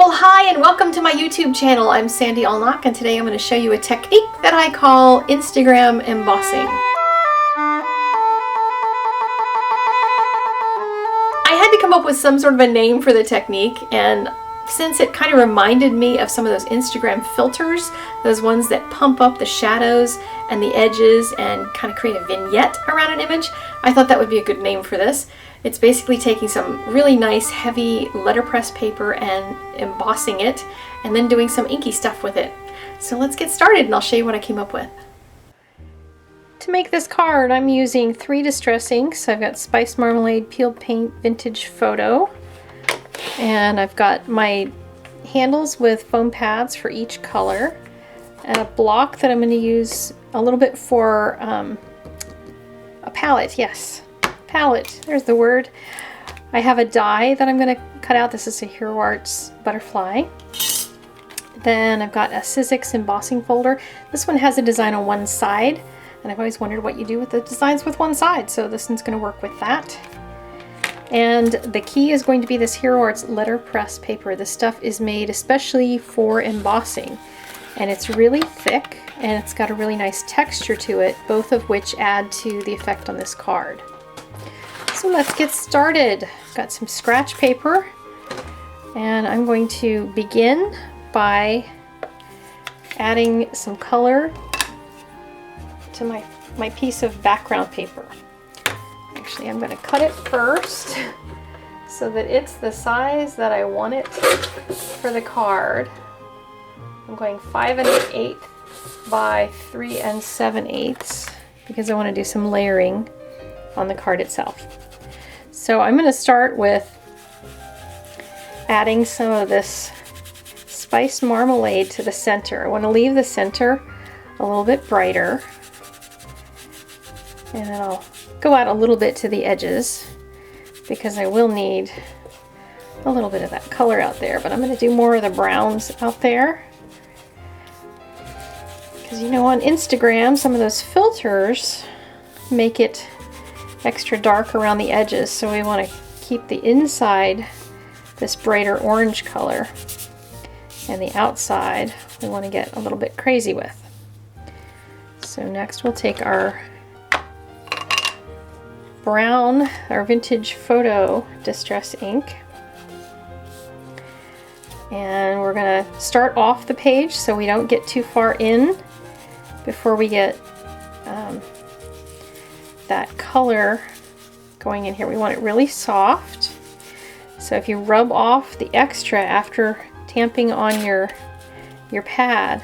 Well, hi and welcome to my YouTube channel. I'm Sandy Allnock and today I'm going to show you a technique that I call Instagram embossing. I had to come up with some sort of a name for the technique, and since it kind of reminded me of some of those Instagram filters, those ones that pump up the shadows and the edges and kind of create a vignette around an image, I thought that would be a good name for this. It's basically taking some really nice heavy letterpress paper and embossing it and then doing some inky stuff with it. So let's get started and I'll show you what I came up with. To make this card, I'm using 3 distress inks. I've got Spice Marmalade, Peeled Paint, Vintage Photo, and I've got my handles with foam pads for each color, and a block that I'm going to use a little bit for a palette. Yes, palette, there's the word. I have a die that I'm going to cut out. This is a Hero Arts butterfly. Then I've got a Sizzix embossing folder. This one has a design on one side, and I've always wondered what you do with the designs with one side, so this one's going to work with that. And the key is going to be this Hero Arts letterpress paper. This stuff is made especially for embossing, and it's really thick and it's got a really nice texture to it, both of which add to the effect on this card. So let's get started. I've got some scratch paper, and I'm going to begin by adding some color to my piece of background paper. Actually, I'm going to cut it first so that it's the size that I want it for the card. I'm going 5 1/8 by 3 7/8 because I want to do some layering on the card itself. So I'm going to start with adding some of this Spice Marmalade to the center. I want to leave the center a little bit brighter, and then I'll go out a little bit to the edges because I will need a little bit of that color out there, but I'm going to do more of the browns out there because, you know, on Instagram some of those filters make it extra dark around the edges, so we want to keep the inside this brighter orange color and the outside we want to get a little bit crazy with. So next we'll take our brown, our Vintage Photo distress ink, and we're going to start off the page so we don't get too far in before we get that color going in here. We want it really soft, so if you rub off the extra after tamping on your pad,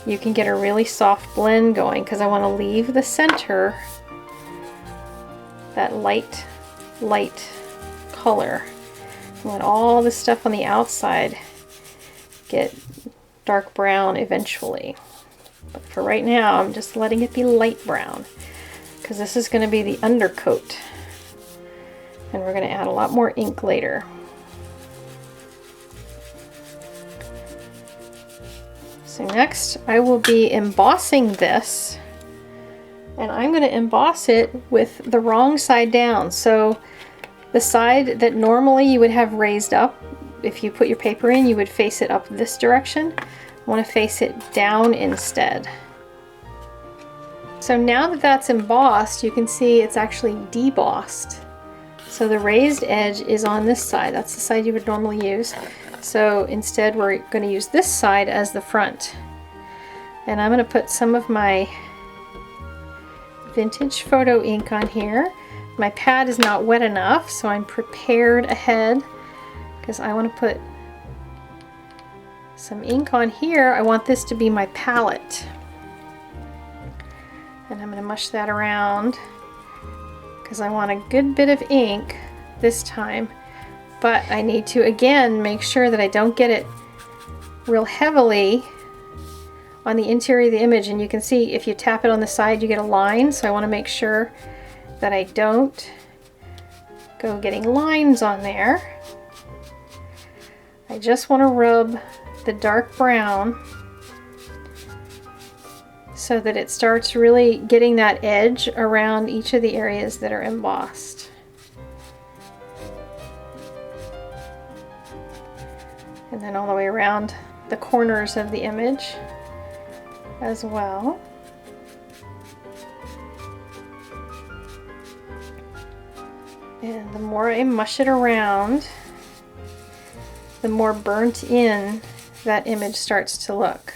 you can get a really soft blend going, because I want to leave the center that light color. I want all the stuff on the outside get dark brown eventually. But for right now, I'm just letting it be light brown, because this is going to be the undercoat. And we're going to add a lot more ink later. So next, I will be embossing this. And I'm going to emboss it with the wrong side down. So the side that normally you would have raised up, if you put your paper in, you would face it up this direction. I want to face it down instead. So now that that's embossed, you can see it's actually debossed. So the raised edge is on this side. That's the side you would normally use. So instead we're going to use this side as the front. And I'm going to put some of my Vintage Photo ink on here. My pad is not wet enough, so I'm prepared ahead because I want to put some ink on here. I want this to be my palette. And I'm going to mush that around because I want a good bit of ink this time. But I need to, again, make sure that I don't get it real heavily on the interior of the image. And you can see if you tap it on the side, you get a line. So I want to make sure that I don't go getting lines on there. I just want to rub the dark brown so that it starts really getting that edge around each of the areas that are embossed. And then all the way around the corners of the image as well. And the more I mush it around, the more burnt in that image starts to look.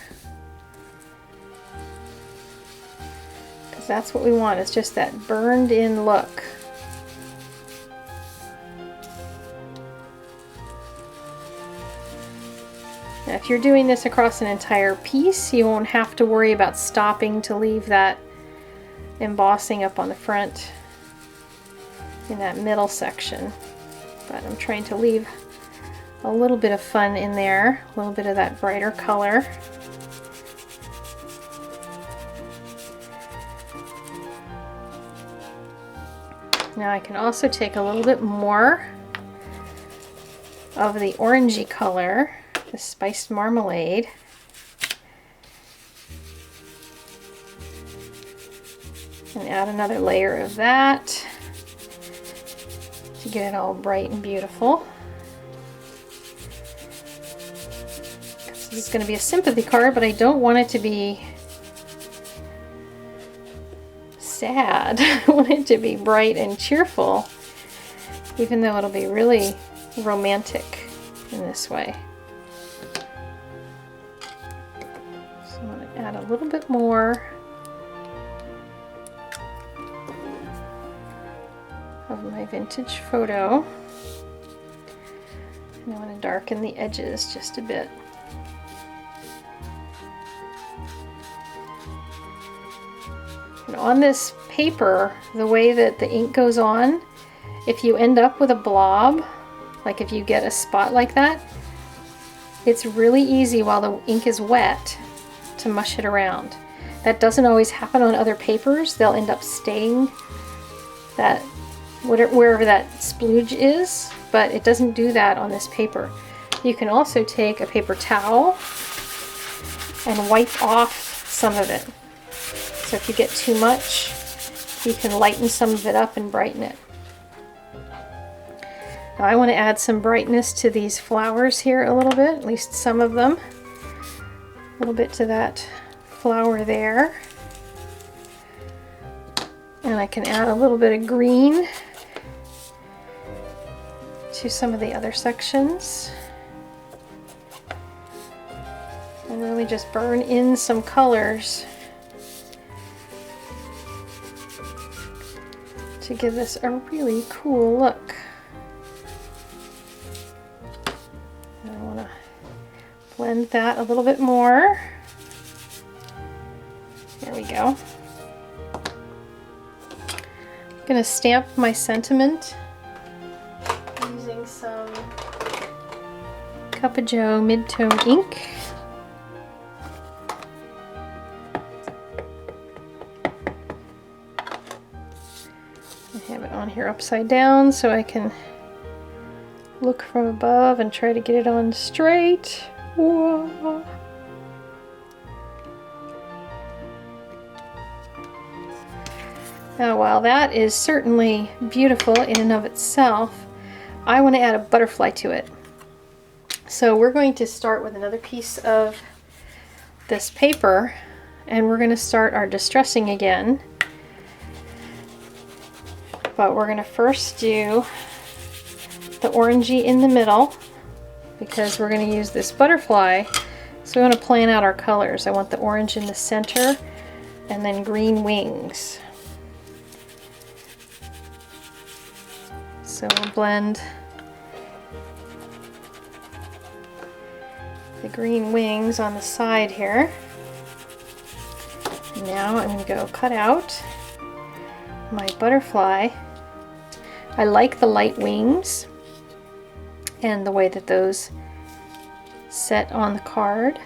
Because that's what we want, is just that burned in look. Now, if you're doing this across an entire piece, you won't have to worry about stopping to leave that embossing up on the front in that middle section. But I'm trying to leave a little bit of fun in there, a little bit of that brighter color. Now I can also take a little bit more of the orangey color, the spiced marmalade, and add another layer of that to get it all bright and beautiful. This is going to be a sympathy card, but I don't want it to be sad. I want it to be bright and cheerful, even though it'll be really romantic in this way. So I'm going to add a little bit more of my vintage photo. And I want to darken the edges just a bit. And on this paper, the way that the ink goes on, if you end up with a blob, like if you get a spot like that, it's really easy while the ink is wet to mush it around. That doesn't always happen on other papers. They'll end up staying that wherever that splooge is, but it doesn't do that on this paper. You can also take a paper towel and wipe off some of it. So if you get too much, you can lighten some of it up and brighten it. Now I want to add some brightness to these flowers here a little bit, at least some of them. A little bit to that flower there. And I can add a little bit of green to some of the other sections. And really just burn in some colors to give this a really cool look. And I want to blend that a little bit more. There we go. I'm going to stamp my sentiment using some Cup of Joe mid-tone ink. I have it on here upside down so I can look from above and try to get it on straight. Whoa. Now, while that is certainly beautiful in and of itself, I want to add a butterfly to it. So we're going to start with another piece of this paper, and we're going to start our distressing again. But we're going to first do the orangey in the middle, because we're going to use this butterfly. So we want to plan out our colors. I want the orange in the center and then green wings. So we'll blend the green wings on the side here. And now I'm going to go cut out my butterfly. I like the light wings and the way that those set on the card,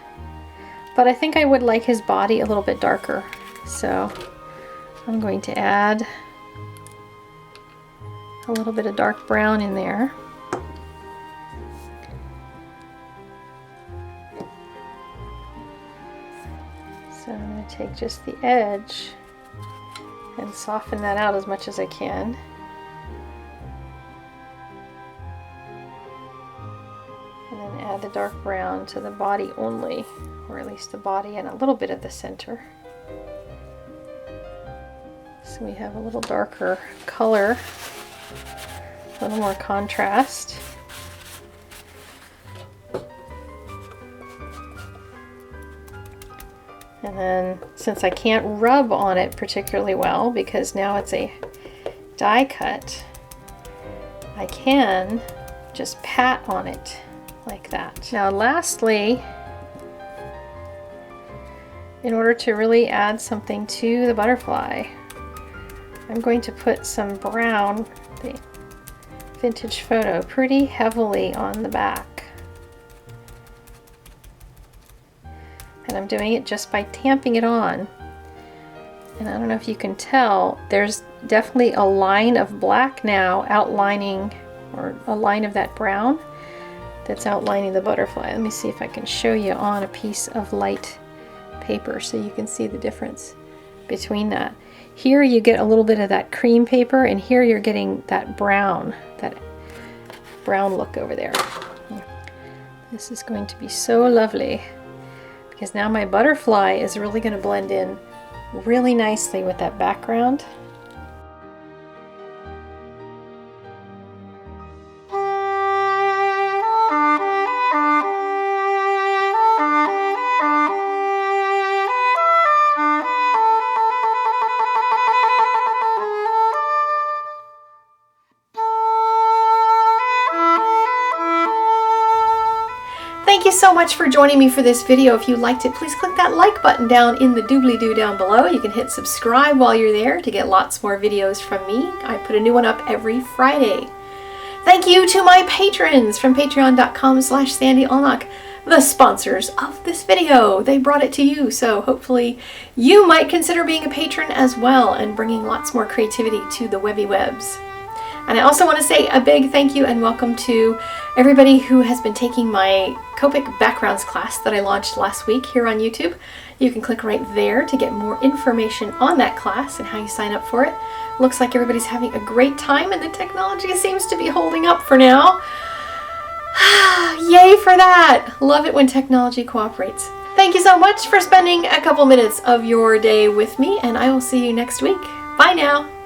but I think I would like his body a little bit darker. So I'm going to add a little bit of dark brown in there. So I'm going to take just the edge and soften that out as much as I can. And then add add the dark brown to the body only, or at least the body and a little bit of the center. So we have a little darker color, a little more contrast. And then, since I can't rub on it particularly well because now it's a die cut, I can just pat on it like that. Now lastly, in order to really add something to the butterfly, I'm going to put some brown, the vintage photo, pretty heavily on the back. And I'm doing it just by tamping it on. And I don't know if you can tell, there's definitely a line of black now outlining, or a line of that brown that's outlining the butterfly. Let me see if I can show you on a piece of light paper so you can see the difference between that. Here you get a little bit of that cream paper, and here you're getting that brown look over there. This is going to be so lovely, because now my butterfly is really going to blend in really nicely with that background. Thank you so much for joining me for this video. If you liked it, please click that like button down in the doobly-doo down below. You can hit subscribe while you're there to get lots more videos from me. I put a new one up every Friday. Thank you to my patrons from patreon.com/SandyAllnock, the sponsors of this video. They brought it to you, so hopefully you might consider being a patron as well and bringing lots more creativity to the webby webs. And I also want to say a big thank you and welcome to everybody who has been taking my Copic Backgrounds class that I launched last week here on YouTube. You can click right there to get more information on that class and how you sign up for it. Looks like everybody's having a great time and the technology seems to be holding up for now. Yay for that! Love it when technology cooperates. Thank you so much for spending a couple minutes of your day with me, and I will see you next week. Bye now!